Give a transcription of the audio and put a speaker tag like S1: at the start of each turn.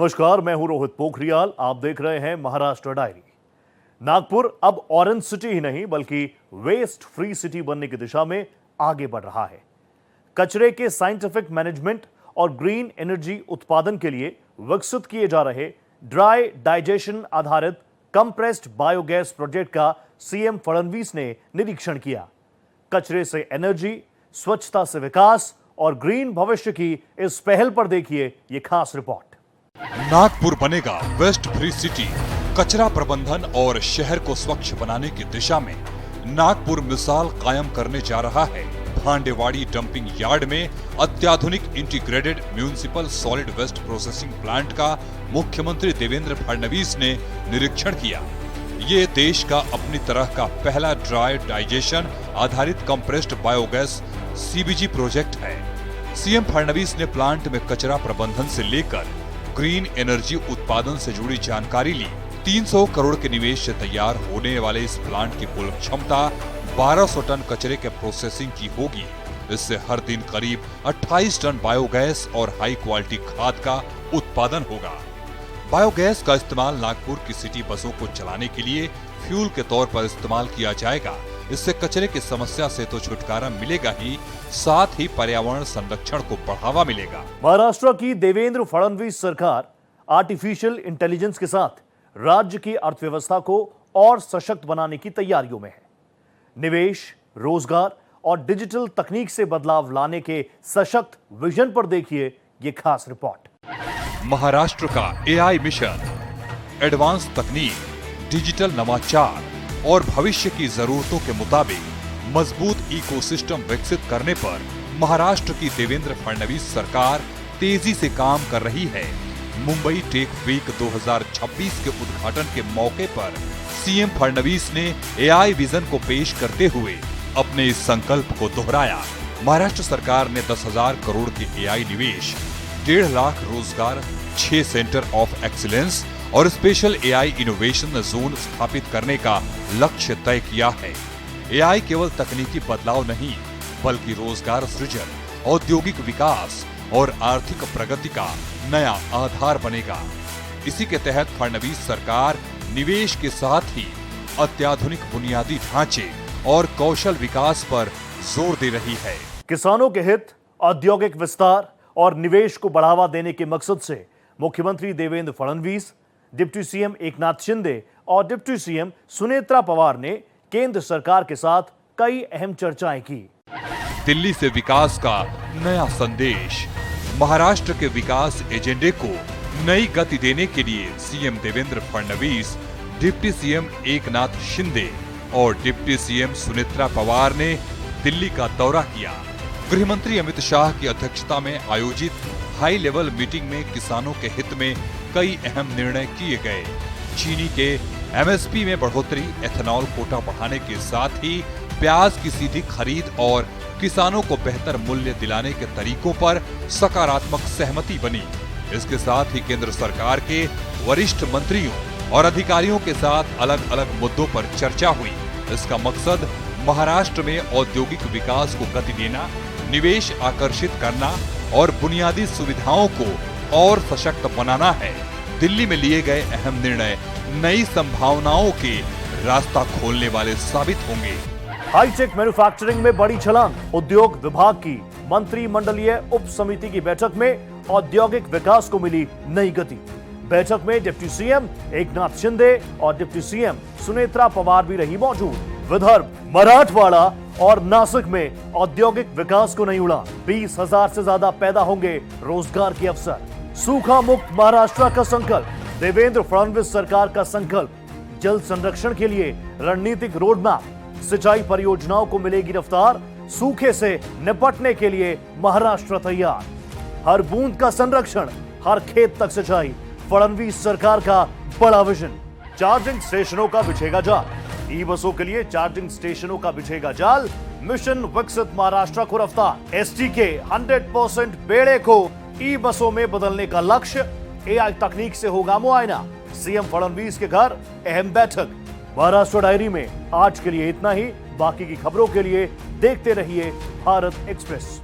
S1: नमस्कार, मैं हूं रोहित पोखरियाल। आप देख रहे हैं महाराष्ट्र डायरी। नागपुर अब ऑरेंज सिटी ही नहीं बल्कि वेस्ट फ्री सिटी बनने की दिशा में आगे बढ़ रहा है। कचरे के साइंटिफिक मैनेजमेंट और ग्रीन एनर्जी उत्पादन के लिए विकसित किए जा रहे ड्राई डाइजेशन आधारित कंप्रेस्ड बायोगैस प्रोजेक्ट का सीएम फडणवीस ने निरीक्षण किया। कचरे से एनर्जी, स्वच्छता से विकास और ग्रीन भविष्य की इस पहल पर देखिए ये खास रिपोर्ट।
S2: नागपुर बनेगा वेस्ट फ्री सिटी। कचरा प्रबंधन और शहर को स्वच्छ बनाने की दिशा में नागपुर मिसाल कायम करने जा रहा है। भांडेवाड़ी डंपिंग यार्ड में अत्याधुनिक integrated municipal solid waste processing plant का मुख्यमंत्री देवेंद्र फडणवीस ने निरीक्षण किया। ये देश का अपनी तरह का पहला ड्राई डाइजेशन आधारित कंप्रेस्ड बायोगैस सीबीजी प्रोजेक्ट है। सीएम फडणवीस ने प्लांट में कचरा प्रबंधन से लेकर ग्रीन एनर्जी उत्पादन से जुड़ी जानकारी ली। 300 करोड़ के निवेश से तैयार होने वाले इस प्लांट की कुल क्षमता 1200 टन कचरे के प्रोसेसिंग की होगी। इससे हर दिन करीब 28 टन बायोगैस और हाई क्वालिटी खाद का उत्पादन होगा। बायोगैस का इस्तेमाल नागपुर की सिटी बसों को चलाने के लिए फ्यूल के तौर पर इस्तेमाल किया जाएगा। इससे कचरे की समस्या से तो छुटकारा मिलेगा ही, साथ ही पर्यावरण संरक्षण को बढ़ावा मिलेगा।
S1: महाराष्ट्र की देवेंद्र फडणवीस सरकार आर्टिफिशियल इंटेलिजेंस के साथ राज्य की अर्थव्यवस्था को और सशक्त बनाने की तैयारियों में है। निवेश, रोजगार और डिजिटल तकनीक से बदलाव लाने के सशक्त विजन पर देखिए ये खास रिपोर्ट।
S2: महाराष्ट्र का एआई मिशन, एडवांस तकनीक, डिजिटल नवाचार और भविष्य की जरूरतों के मुताबिक मजबूत इकोसिस्टम विकसित करने पर महाराष्ट्र की देवेंद्र फडणवीस सरकार तेजी से काम कर रही है। मुंबई टेक वीक 2026 के उद्घाटन के मौके पर सीएम फडणवीस ने एआई विजन को पेश करते हुए अपने इस संकल्प को दोहराया। महाराष्ट्र सरकार ने 10,000 करोड़ के एआई निवेश, 1.5 लाख रोजगार, 6 सेंटर ऑफ एक्सीलेंस और स्पेशल एआई इनोवेशन जोन स्थापित करने का लक्ष्य तय किया है। एआई केवल तकनीकी बदलाव नहीं बल्कि रोजगार सृजन, औद्योगिक विकास और आर्थिक प्रगति का नया आधार बनेगा। इसी के तहत फडणवीस सरकार निवेश के साथ ही अत्याधुनिक बुनियादी ढांचे और कौशल विकास पर जोर दे रही है।
S1: किसानों के हित, औद्योगिक विस्तार और निवेश को बढ़ावा देने के मकसद से मुख्यमंत्री देवेंद्र फडणवीस, डिप्टी सीएम एकनाथ शिंदे और डिप्टी सीएम सुनेत्रा पवार ने केंद्र सरकार के साथ कई अहम चर्चाएं की।
S2: दिल्ली से विकास का नया संदेश। महाराष्ट्र के विकास एजेंडे को नई गति देने के लिए CM Devendra Fadnavis, deputy CM Eknath Shinde और डिप्टी सीएम सुनेत्रा पवार ने दिल्ली का दौरा किया। गृह मंत्री अमित शाह की अध्यक्षता में आयोजित हाई लेवल मीटिंग में किसानों के हित में कई अहम निर्णय किए गए। चीनी के एमएसपी में बढ़ोतरी, एथेनॉल कोटा बढ़ाने के साथ ही प्याज की सीधी खरीद और किसानों को बेहतर मूल्य दिलाने के तरीकों पर सकारात्मक सहमति बनी। इसके साथ ही केंद्र सरकार के वरिष्ठ मंत्रियों और अधिकारियों के साथ अलग अलग मुद्दों पर चर्चा हुई। इसका मकसद महाराष्ट्र में औद्योगिक विकास को गति देना, निवेश आकर्षित करना और बुनियादी सुविधाओं को और सशक्त बनाना है। दिल्ली में लिए गए अहम निर्णय नई संभावनाओं के रास्ता खोलने वाले साबित होंगे।
S1: हाईटेक मैन्युफैक्चरिंग में बड़ी छलांग। उद्योग विभाग की मंत्रिमंडलीय उप समिति की बैठक में औद्योगिक विकास को मिली नई गति। बैठक में डिप्टी सीएम एकनाथ शिंदे और डिप्टी सीएम सुनेत्रा पवार भी रही मौजूद। विदर्भ, मराठवाड़ा और नासिक में औद्योगिक विकास को नई उड़ान। 20,000 से ज्यादा पैदा होंगे रोजगार के अवसर। सूखा मुक्त महाराष्ट्र का संकल्प। देवेंद्र फडणवीस सरकार का संकल्प। जल संरक्षण के लिए रणनीतिक रोड मैप। सिंचाई परियोजनाओं को मिलेगी रफ्तार। सूखे से निपटने के लिए महाराष्ट्र तैयार। हर बूंद का संरक्षण, हर खेत तक सिंचाई, फडणवीस सरकार का बड़ा विजन। चार्जिंग स्टेशनों का बिछेगा जाल। ई बसों के लिए चार्जिंग स्टेशनों का बिछेगा जाल। मिशन विकसित महाराष्ट्र को रफ्तार। एसटी के 100% बेड़े को ई बसों में बदलने का लक्ष्य। एआई तकनीक से होगा मुआयना। सीएम फडणवीस के घर अहम बैठक। महाराष्ट्र डायरी में आज के लिए इतना ही। बाकी की खबरों के लिए देखते रहिए भारत एक्सप्रेस।